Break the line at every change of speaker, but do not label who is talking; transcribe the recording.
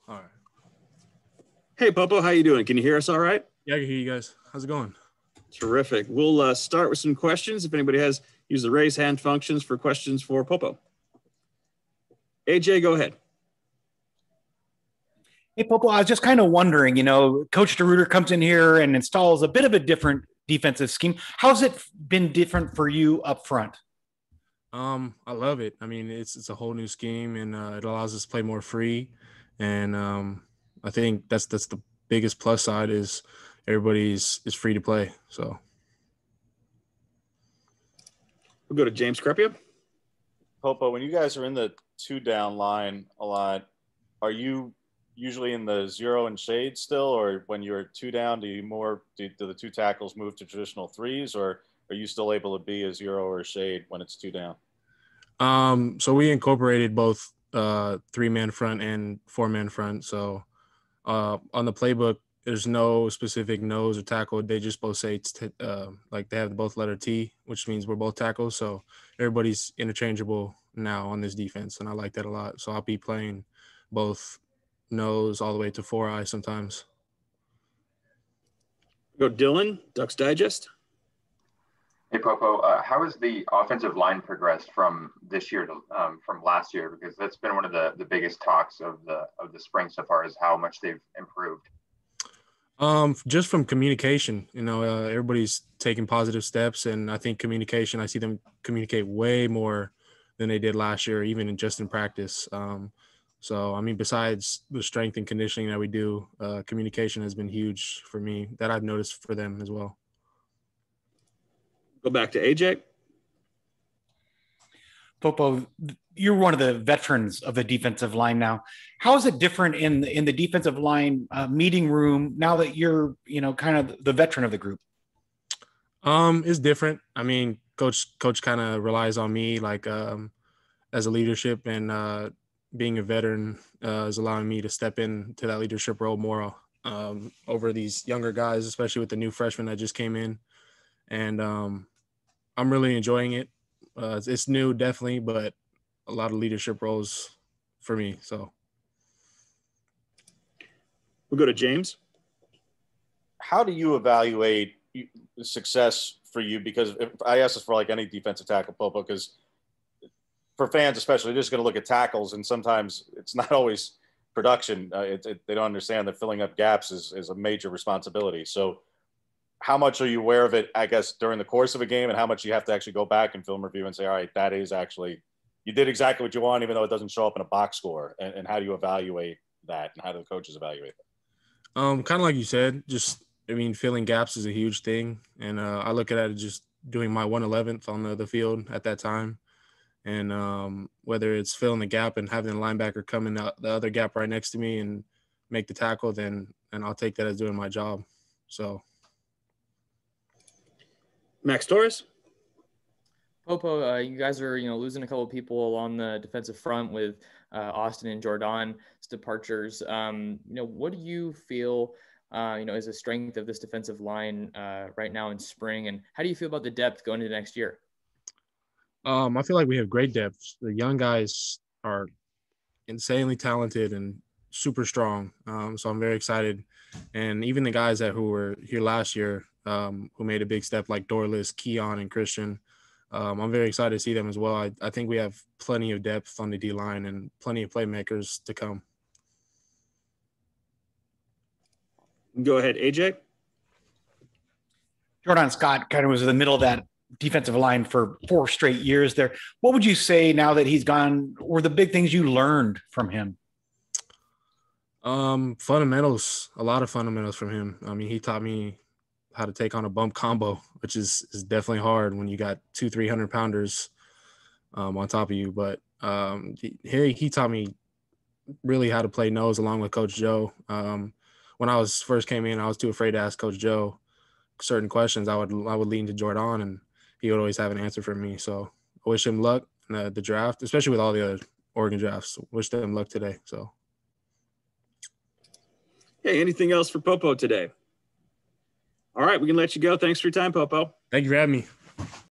All right.
Hey, Popo, how you doing? Can you hear us all right?
Yeah, I can hear you guys. How's it going?
Terrific. We'll start with some questions. If anybody has, use the raise hand functions for questions for Popo. AJ, go ahead.
Hey, Popo, I was just kind of wondering, Coach DeRuiter comes in here and installs a bit of a different defensive scheme. How's it been different for you up front?
I love it. I mean, it's a whole new scheme, and it allows us to play more free. And I think that's the biggest plus side is everybody's is free to play. So
we'll go to James Crepia.
Popo, when you guys are in the 2-down line a lot, are you usually in the 0 and shade still, or when you're 2 down, do the 2 tackles move to traditional 3s, or are you still able to be a 0 or a shade when it's 2 down?
So we incorporated both 3-man front and 4-man front. So on the playbook, there's no specific nose or tackle. They just both say like they have both letter T, which means we're both tackles. So everybody's interchangeable now on this defense, and I like that a lot. So I'll be playing both nose all the way to 4-eye sometimes.
Go Dylan, Ducks Digest.
Hey, Popo, how has the offensive line progressed from this year to from last year? Because that's been one of the biggest talks of the spring so far, is how much they've improved.
Just from communication, everybody's taking positive steps, and I think communication, I see them communicate way more than they did last year, even just in practice. So, I mean, besides the strength and conditioning that we do, communication has been huge for me, that I've noticed for them as well.
Go back to AJ.
Popo, you're one of the veterans of the defensive line now. How is it different in the defensive line meeting room now that you're, kind of the veteran of the group?
It's different. I mean, coach kind of relies on me like as a leadership, and being a veteran is allowing me to step into that leadership role more over these younger guys, especially with the new freshmen that just came in. And I'm really enjoying it. It's new, definitely, but a lot of leadership roles for me. So
we'll go to James.
How do you evaluate success for you? Because if I ask this for like any defensive tackle, Popo, because for fans especially, they're just going to look at tackles, and sometimes it's not always production. They don't understand that filling up gaps is a major responsibility. So how much are you aware of it, I guess, during the course of a game, and how much you have to actually go back and film review and say, all right, that is actually, you did exactly what you want, even though it doesn't show up in a box score, and how do you evaluate that, and how do the coaches evaluate that?
Kind of like you said, filling gaps is a huge thing, and I look at it as just doing my 1/11th on the field at that time, and whether it's filling the gap and having the linebacker come in the other gap right next to me and make the tackle, then I'll take that as doing my job. So
Max Torres.
Popo, you guys are losing a couple of people along the defensive front with Austin and Jordan's departures. What do you feel is a strength of this defensive line right now in spring, and how do you feel about the depth going into next year?
I feel like we have great depth. The young guys are insanely talented and super strong. So I'm very excited, and even the guys who were here last year, who made a big step, like Dorless, Keon, and Christian. I'm very excited to see them as well. I think we have plenty of depth on the D-line and plenty of playmakers to come.
Go ahead, AJ.
Jordan Scott kind of was in the middle of that defensive line for 4 straight years there. What would you say now that he's gone were the big things you learned from him?
Fundamentals, a lot of fundamentals from him. I mean, he taught me how to take on a bump combo, which is definitely hard when you got 200-300 pounders on top of you. But he taught me really how to play nose along with Coach Joe. When I first came in, I was too afraid to ask Coach Joe certain questions. I would lean to Jordan, and he would always have an answer for me. So I wish him luck in the draft, especially with all the other Oregon drafts. Wish them luck today. So.
Hey, anything else for Popo today? All right, we can let you go. Thanks for your time, Popo.
Thank you for having me.